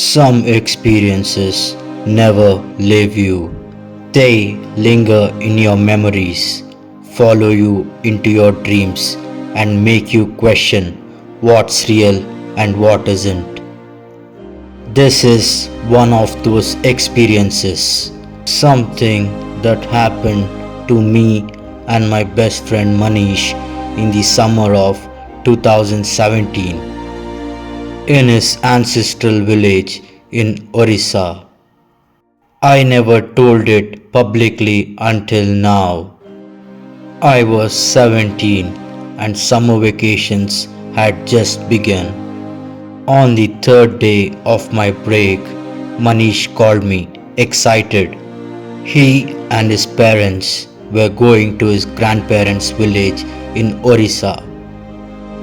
Some experiences never leave you. They linger in your memories, follow you into your dreams, and make you question what's real and what isn't. This is one of those experiences. Something that happened to me and my best friend Manish in the summer of 2017 in his ancestral village in Orissa. I never told it publicly until now. I was 17 and summer vacations had just begun. On the third day of my break, Manish called me, excited. He and his parents were going to his grandparents' village in Orissa.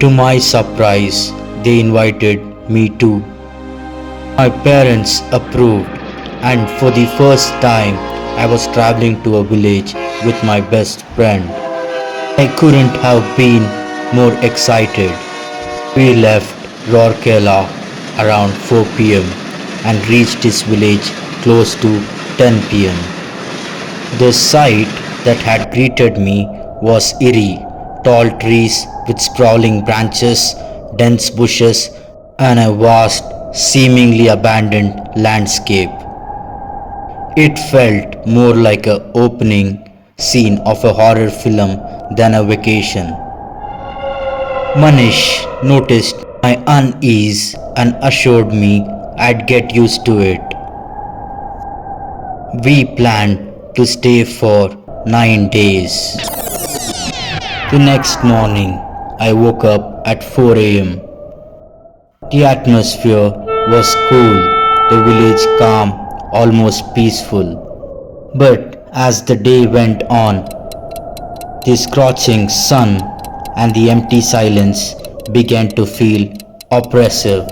To my surprise, they invited me too. My parents approved, and for the first time, I was traveling to a village with my best friend. I couldn't have been more excited. We left Rourkela around 4 pm and reached his village close to 10 pm. The sight that had greeted me was eerie: tall trees with sprawling branches, dense bushes, and a vast, seemingly abandoned landscape. It felt more like an opening scene of a horror film than a vacation. Manish noticed my unease and assured me I'd get used to it. We planned to stay for 9 days. The next morning, I woke up at 4 am. The atmosphere was cool, the village calm, almost peaceful. But as the day went on, the scorching sun and the empty silence began to feel oppressive.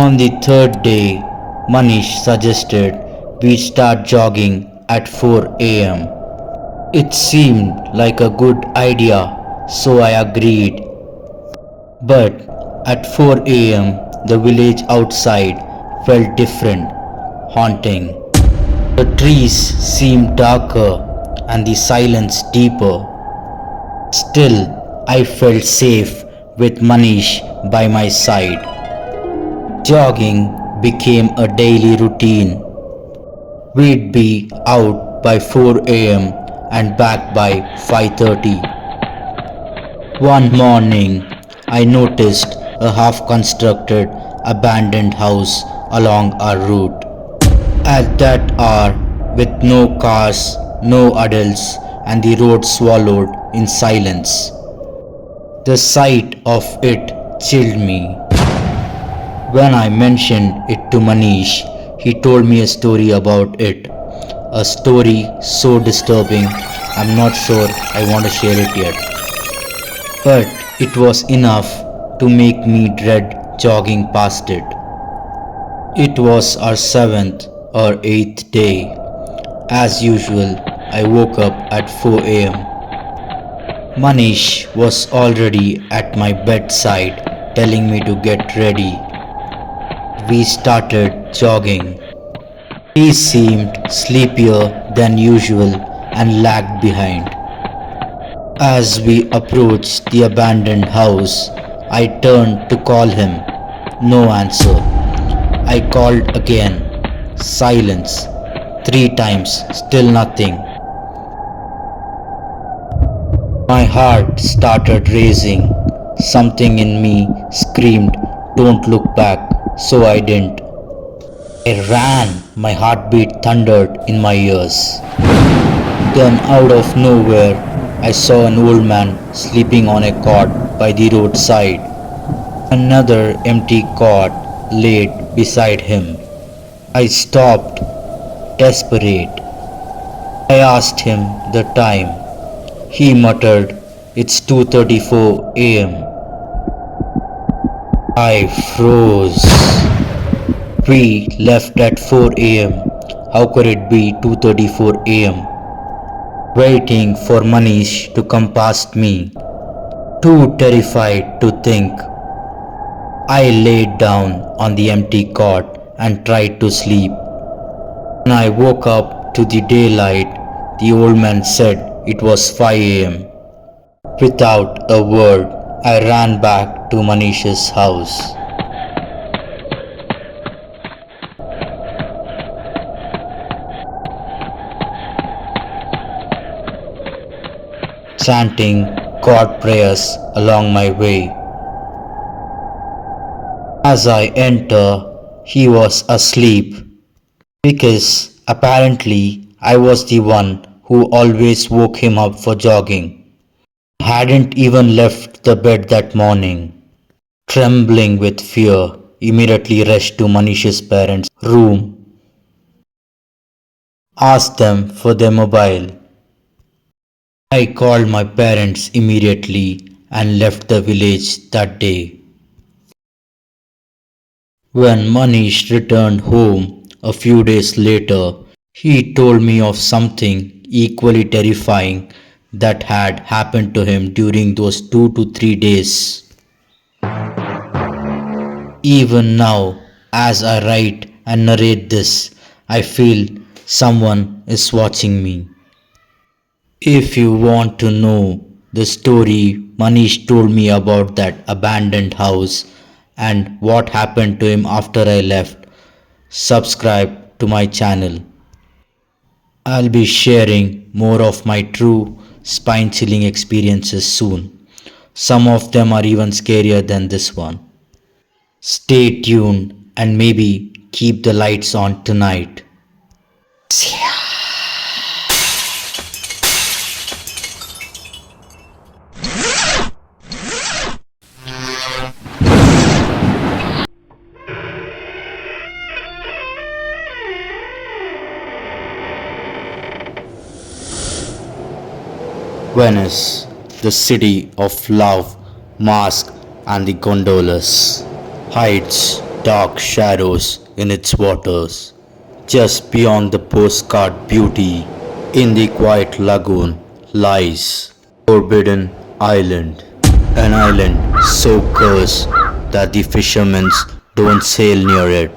On the third day, Manish suggested we start jogging at 4 am. It seemed like a good idea, so I agreed. But at 4 am, the village outside felt different, haunting. The trees seemed darker and the silence deeper. Still, I felt safe with Manish by my side. Jogging became a daily routine. We'd be out by 4 am and back by 5:30. One morning, I noticed a half-constructed, abandoned house along our route. At that hour, with no cars, no adults, and the road swallowed in silence, the sight of it chilled me. When I mentioned it to Manish, he told me a story about it. A story so disturbing, I'm not sure I want to share it yet. But it was enough to make me dread jogging past it. It was our 7th or 8th day. As usual, I woke up at 4 am. Manish was already at my bedside telling me to get ready. We started jogging. He seemed sleepier than usual and lagged behind. As we approached the abandoned house, I turned to call him. No answer. I called again. Silence. 3 times. Still nothing. My heart started racing. Something in me screamed, "Don't look back," so I didn't. I ran. My heartbeat thundered in my ears. Then out of nowhere, I saw an old man sleeping on a cot by the roadside. Another empty cot laid beside him. I stopped, desperate. I asked him the time. He muttered, "It's 2:34 am. I froze. We left at 4 am. How could it be 2:34 am? Waiting for Manish to come past me. Too terrified to think. I laid down on the empty cot and tried to sleep. When I woke up to the daylight, the old man said it was 5 a.m. Without a word, I ran back to Manish's house. Chanting God prayers along my way. As I enter, he was asleep because apparently I was the one who always woke him up for jogging. I hadn't even left the bed that morning. Trembling with fear, immediately rushed to Manish's parents' room, asked them for their mobile. I called my parents immediately and left the village that day. When Manish returned home a few days later, he told me of something equally terrifying that had happened to him during those 2 to 3 days. Even now, as I write and narrate this, I feel someone is watching me. If you want to know the story Manish told me about that abandoned house and what happened to him after I left, subscribe to my channel. I'll be sharing more of my true spine chilling experiences soon. Some of them are even scarier than this one. Stay tuned and maybe keep the lights on tonight. Venice, the city of love, masks, and the gondolas, hides dark shadows in its waters. Just beyond the postcard beauty, in the quiet lagoon, lies Forbidden Island, an island so cursed that the fishermen don't sail near it.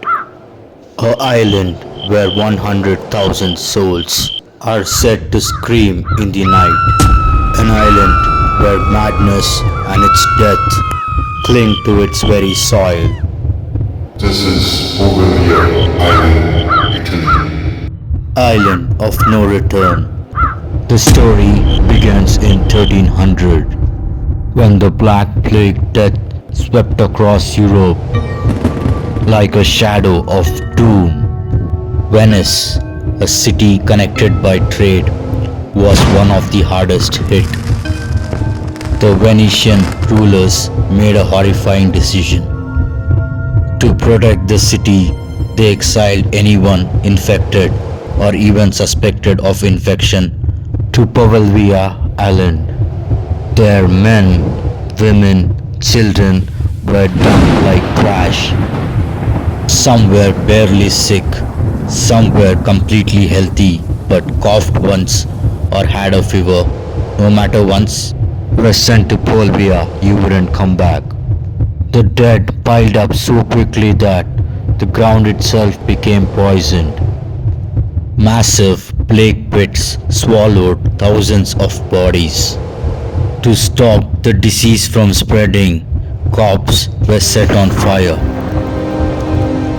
An island where 100,000 souls are said to scream in the night. An island where madness and its death cling to its very soil. This is Bougainville Island, Italy. Island of no return. The story begins in 1300 when the Black Plague death swept across Europe like a shadow of doom. Venice, a city connected by trade, was one of the hardest hit. The Venetian rulers made a horrifying decision. To protect the city, they exiled anyone infected or even suspected of infection to Poveglia Island. Their men, women, children were dumped like trash. Some were barely sick, some were completely healthy but coughed once or had a fever. No matter once were sent to Poveglia, you wouldn't come back. The dead piled up so quickly that the ground itself became poisoned. Massive plague pits swallowed thousands of bodies. To stop the disease from spreading, crops were set on fire.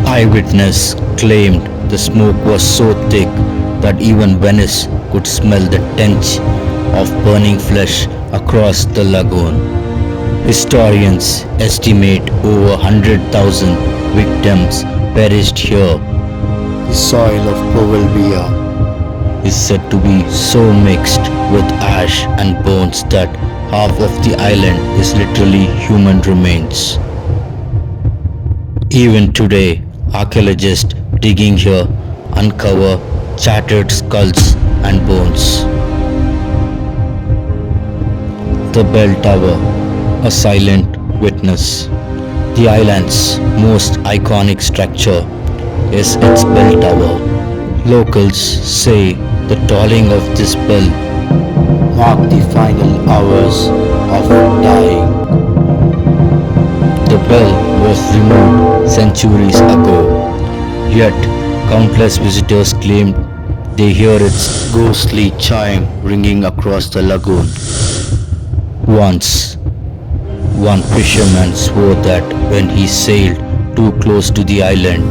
Eyewitness claimed the smoke was so thick that even Venice could smell the stench of burning flesh across the lagoon. Historians estimate over 100,000 victims perished here. The soil of Poveglia is said to be so mixed with ash and bones that half of the island is literally human remains. Even today, archaeologists digging here uncover shattered skulls and bones. The bell tower, a silent witness. The island's most iconic structure is its bell tower. Locals say the tolling of this bell marked the final hours of dying. The The bell was removed centuries ago, yet countless visitors claimed they hear its ghostly chime ringing across the lagoon. Once, one fisherman swore that when he sailed too close to the island,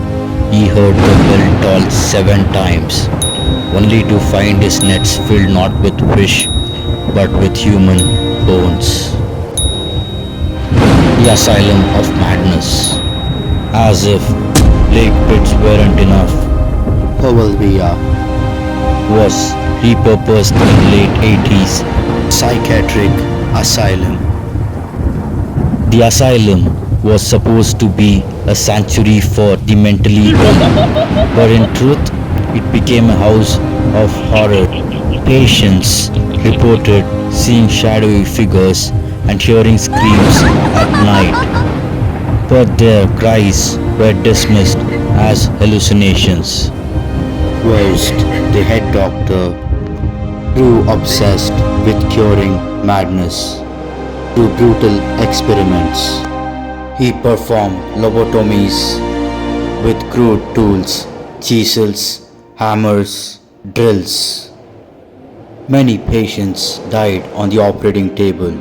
he heard the bell toll 7 times, only to find his nets filled not with fish but with human bones. The Asylum of Madness. As if plague pits weren't enough, Powelvia was repurposed in late 80s psychiatric asylum. The asylum was supposed to be a sanctuary for the mentally ill, but in truth, it became a house of horror. Patients reported seeing shadowy figures and hearing screams at night, but their cries were dismissed as hallucinations. Worst, the head doctor grew obsessed with curing madness through brutal experiments. He performed lobotomies with crude tools, chisels, hammers, drills. Many patients died on the operating table.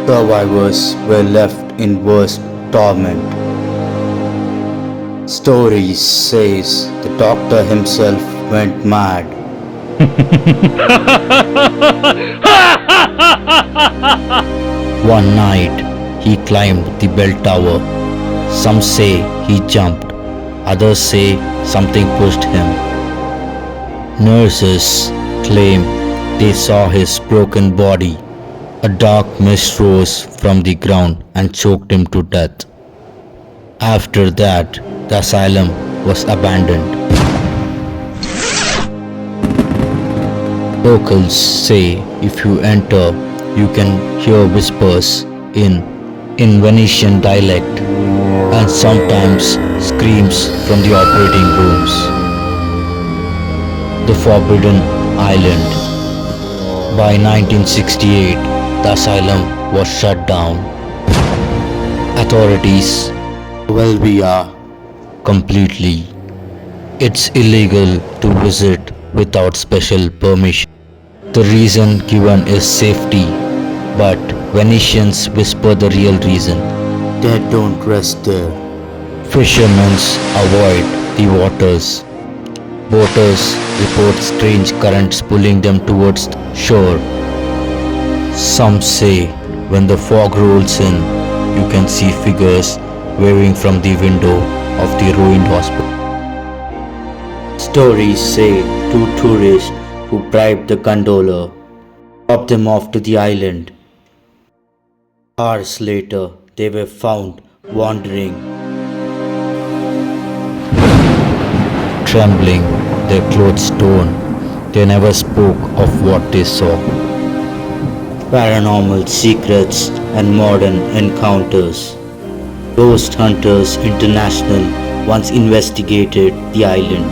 Survivors were left in worse torment. Stories says the doctor himself went mad. One night, he climbed the bell tower. Some say he jumped, others say something pushed him. Nurses claim they saw his broken body. A dark mist rose from the ground and choked him to death. After that, the asylum was abandoned. Locals say if you enter, you can hear whispers in Venetian dialect and sometimes screams from the operating rooms. The Forbidden Island. By 1968, the asylum was shut down. Authorities Welvia completely. It's illegal to visit without special permission. The reason given is safety, but Venetians whisper the real reason. They don't rest there. Fishermen avoid the waters. Boaters report strange currents pulling them towards shore. Some say when the fog rolls in, you can see figures waving from the window of the ruined hospital. Stories say two tourists who bribed the gondola dropped them off to the island. Hours later, they were found wandering, trembling, their clothes torn. They never spoke of what they saw. Paranormal secrets and modern encounters. Ghost Hunters International once investigated the island.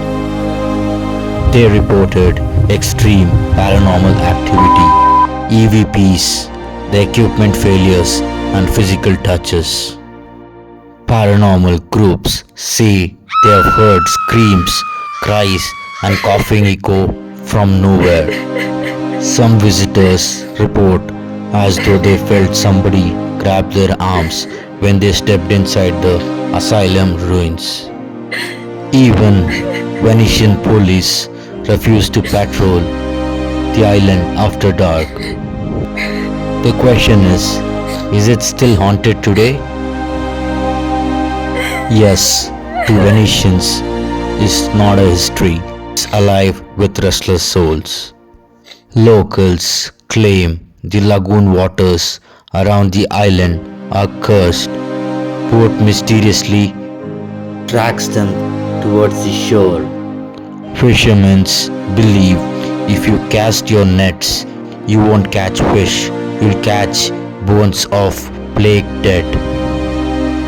They reported extreme paranormal activity, EVPs, the equipment failures, and physical touches. Paranormal groups say they have heard screams, cries, and coughing echo from nowhere. Some visitors report as though they felt somebody grab their arms when they stepped inside the asylum ruins. Even Venetian police refused to patrol the island after dark. The question is it still haunted today? Yes, to Venetians, it's not a history. It's alive with restless souls. Locals claim the lagoon waters around the island are cursed. Boat mysteriously tracks them towards the shore. Fishermen believe if you cast your nets, you won't catch fish, you'll catch bones of plague dead.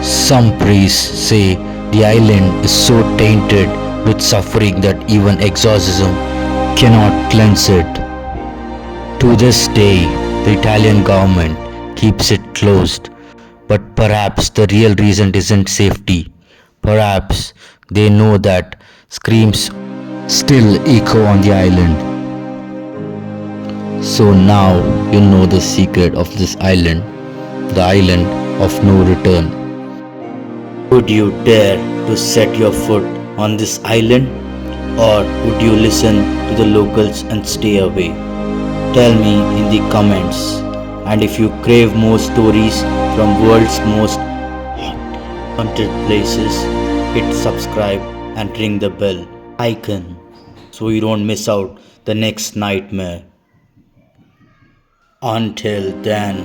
Some priests say the island is so tainted with suffering that even exorcism cannot cleanse it. To this day, the Italian government keeps it closed, But perhaps the real reason isn't safety. Perhaps they know that screams still echo on the island. So now you know the secret of this island, the island of no return. Would you dare to set your foot on this island, or would you listen to the locals and stay away? Tell me in the comments. And if you crave more stories from world's most haunted places, hit subscribe and ring the bell icon so you don't miss out the next nightmare. Until then,